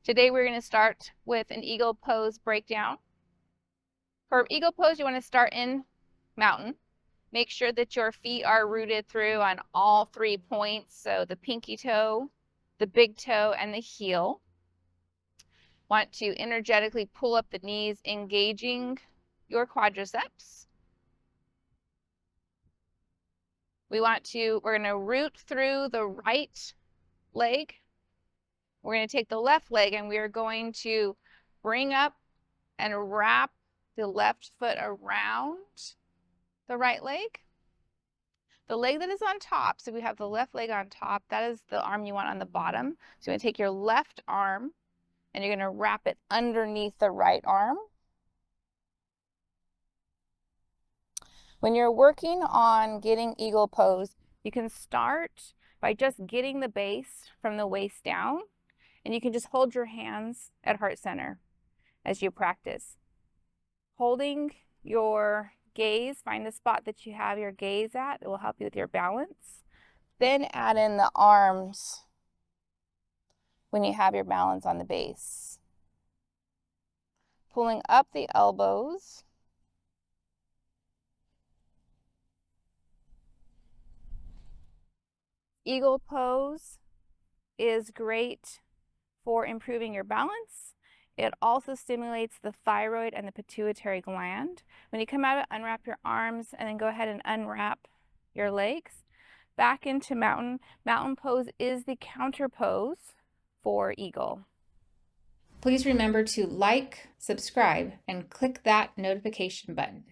Today we're going to start with an eagle pose breakdown. For eagle pose, you want to start in mountain. Make sure that your feet are rooted through on all 3 points, so the pinky toe, the big toe, and the heel. Want to energetically pull up the knees, engaging your quadriceps. We're going to root through the right leg. We're going to take the left leg and we are going to bring up and wrap the left foot around the right leg. The leg that is on top, so we have the left leg on top, that is the arm you want on the bottom. So you're going to take your left arm and you're going to wrap it underneath the right arm. When you're working on getting eagle pose, you can start by just getting the base from the waist down, and you can just hold your hands at heart center as you practice. Holding your gaze, find the spot that you have your gaze at. It will help you with your balance. Then add in the arms when you have your balance on the base. Pulling up the elbows. Eagle pose is great for improving your balance. It also stimulates the thyroid and the pituitary gland. When you come out, unwrap your arms and then go ahead and unwrap your legs. Back into mountain. Mountain pose is the counter pose for eagle. Please remember to like, subscribe, and click that notification button.